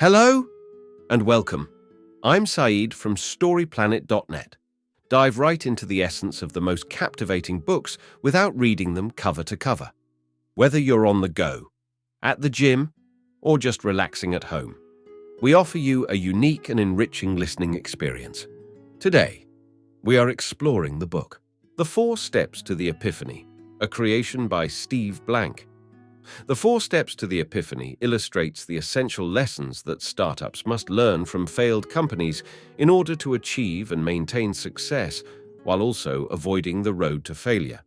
Hello and welcome. I'm Saeed from StoryPlanet.net. Dive right into the essence of the most captivating books without reading them cover to cover. Whether you're on the go, at the gym, or just relaxing at home, we offer you a unique and enriching listening experience. Today, we are exploring the book, The 4 Steps to the Epiphany, a creation by Steve Blank. The 4 Steps to the Epiphany illustrates the essential lessons that startups must learn from failed companies in order to achieve and maintain success while also avoiding the road to failure.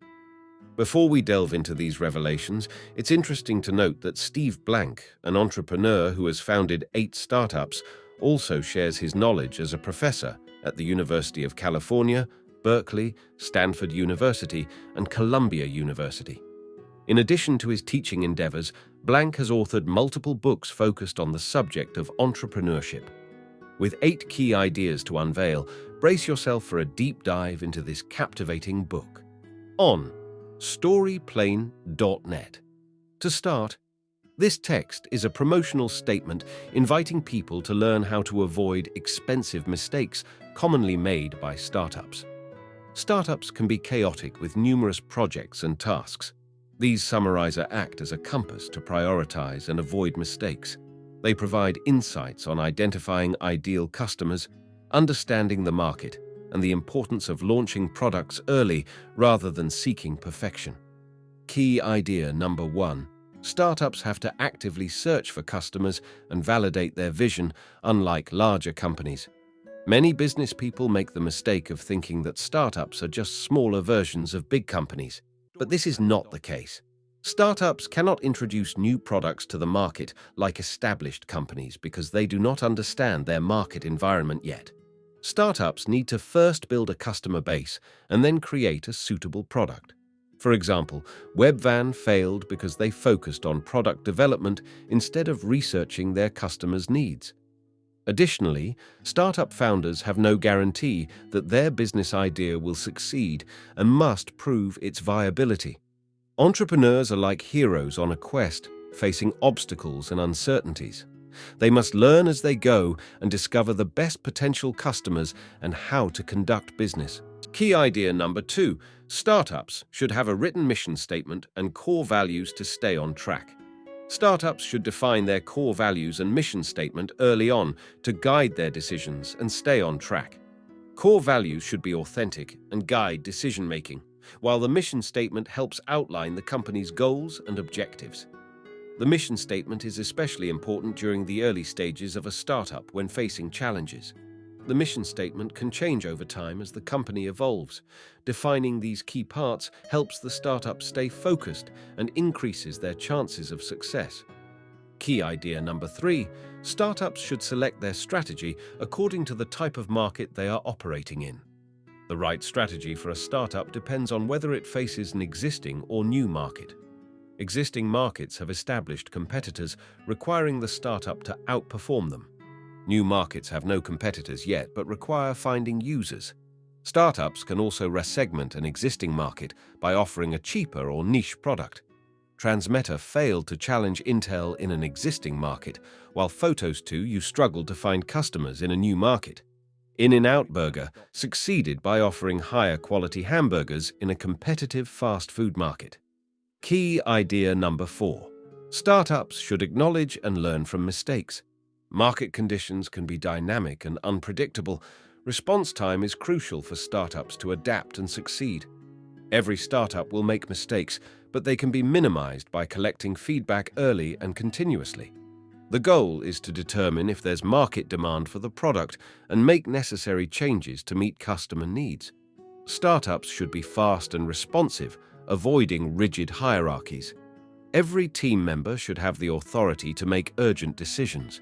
Before we delve into these revelations, it's interesting to note that Steve Blank, an entrepreneur who has founded 8 startups, also shares his knowledge as a professor at the University of California, Berkeley, Stanford University, and Columbia University. In addition to his teaching endeavors, Blank has authored multiple books focused on the subject of entrepreneurship. With 8 key ideas to unveil, brace yourself for a deep dive into this captivating book. On StoryPlanet.net. To start, this text is a promotional statement inviting people to learn how to avoid expensive mistakes commonly made by startups. Startups can be chaotic with numerous projects and tasks. These summarizer act as a compass to prioritize and avoid mistakes. They provide insights on identifying ideal customers, understanding the market, and the importance of launching products early rather than seeking perfection. Key idea number 1. Startups have to actively search for customers and validate their vision, unlike larger companies. Many business people make the mistake of thinking that startups are just smaller versions of big companies. But this is not the case. Startups cannot introduce new products to the market like established companies because they do not understand their market environment yet. Startups need to first build a customer base and then create a suitable product. For example, Webvan failed because they focused on product development instead of researching their customers' needs. Additionally, startup founders have no guarantee that their business idea will succeed and must prove its viability. Entrepreneurs are like heroes on a quest, facing obstacles and uncertainties. They must learn as they go and discover the best potential customers and how to conduct business. Key idea number 2. Startups should have a written mission statement and core values to stay on track. Startups should define their core values and mission statement early on to guide their decisions and stay on track. Core values should be authentic and guide decision-making, while the mission statement helps outline the company's goals and objectives. The mission statement is especially important during the early stages of a startup when facing challenges. The mission statement can change over time as the company evolves. Defining these key parts helps the startup stay focused and increases their chances of success. Key idea number 3. Startups should select their strategy according to the type of market they are operating in. The right strategy for a startup depends on whether it faces an existing or new market. Existing markets have established competitors, requiring the startup to outperform them. New markets have no competitors yet but require finding users. Startups can also resegment an existing market by offering a cheaper or niche product. Transmeta failed to challenge Intel in an existing market, while Photos2 struggled to find customers in a new market. In-N-Out Burger succeeded by offering higher quality hamburgers in a competitive fast food market. Key idea number 4. Startups should acknowledge and learn from mistakes. Market conditions can be dynamic and unpredictable. Response time is crucial for startups to adapt and succeed. Every startup will make mistakes, but they can be minimized by collecting feedback early and continuously. The goal is to determine if there's market demand for the product and make necessary changes to meet customer needs. Startups should be fast and responsive, avoiding rigid hierarchies. Every team member should have the authority to make urgent decisions.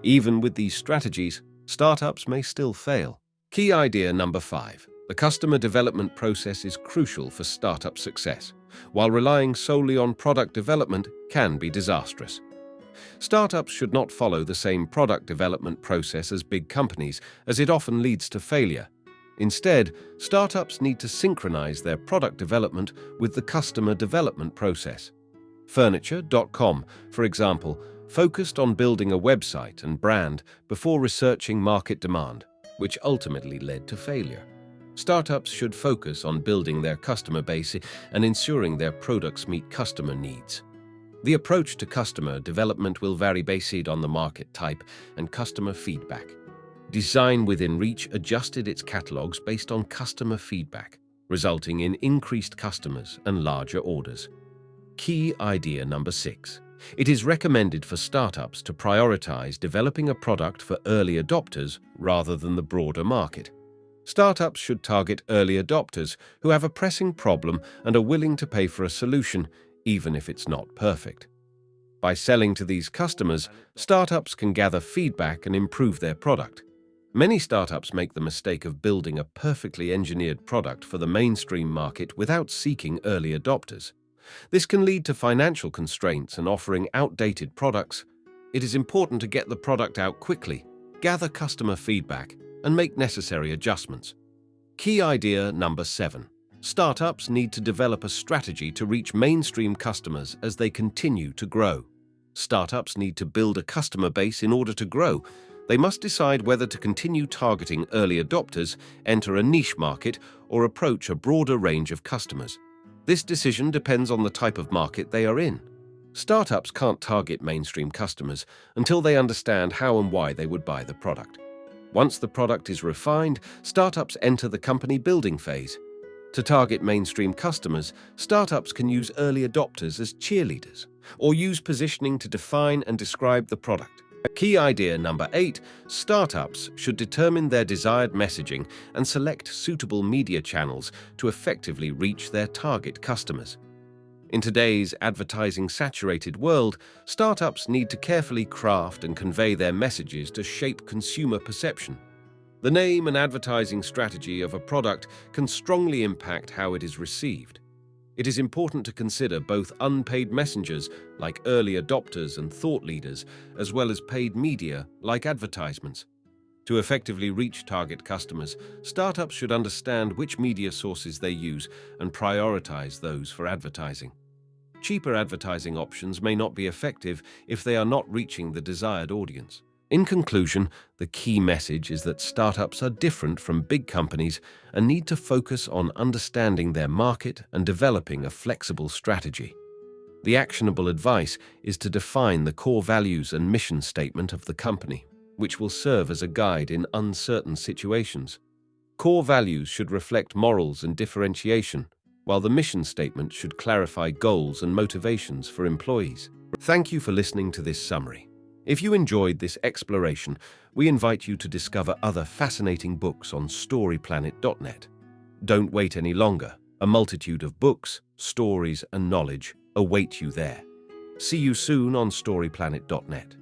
Even with these strategies, startups may still fail. Key idea number 5. The customer development process is crucial for startup success, while relying solely on product development can be disastrous. Startups should not follow the same product development process as big companies, as it often leads to failure. Instead, startups need to synchronize their product development with the customer development process. Furniture.com, for example, focused on building a website and brand before researching market demand, which ultimately led to failure. Startups should focus on building their customer base and ensuring their products meet customer needs. The approach to customer development will vary based on the market type and customer feedback. Design Within Reach adjusted its catalogs based on customer feedback, resulting in increased customers and larger orders. Key idea number 6. It is recommended for startups to prioritize developing a product for early adopters rather than the broader market. Startups should target early adopters who have a pressing problem and are willing to pay for a solution, even if it's not perfect. By selling to these customers, startups can gather feedback and improve their product. Many startups make the mistake of building a perfectly engineered product for the mainstream market without seeking early adopters. This can lead to financial constraints and offering outdated products. It is important to get the product out quickly, gather customer feedback, and make necessary adjustments. Key idea number 7. Startups need to develop a strategy to reach mainstream customers as they continue to grow. Startups need to build a customer base in order to grow. They must decide whether to continue targeting early adopters, enter a niche market, or approach a broader range of customers. This decision depends on the type of market they are in. Startups can't target mainstream customers until they understand how and why they would buy the product. Once the product is refined, startups enter the company building phase. To target mainstream customers, startups can use early adopters as cheerleaders, or use positioning to define and describe the product. Key idea number 8. Startups should determine their desired messaging and select suitable media channels to effectively reach their target customers. In today's advertising-saturated world, startups need to carefully craft and convey their messages to shape consumer perception. The name and advertising strategy of a product can strongly impact how it is received. It is important to consider both unpaid messengers, like early adopters and thought leaders, as well as paid media, like advertisements. To effectively reach target customers, startups should understand which media sources they use and prioritize those for advertising. Cheaper advertising options may not be effective if they are not reaching the desired audience. In conclusion, the key message is that startups are different from big companies and need to focus on understanding their market and developing a flexible strategy. The actionable advice is to define the core values and mission statement of the company, which will serve as a guide in uncertain situations. Core values should reflect morals and differentiation, while the mission statement should clarify goals and motivations for employees. Thank you for listening to this summary. If you enjoyed this exploration, we invite you to discover other fascinating books on storyplanet.net. Don't wait any longer. A multitude of books, stories, and knowledge await you there. See you soon on storyplanet.net.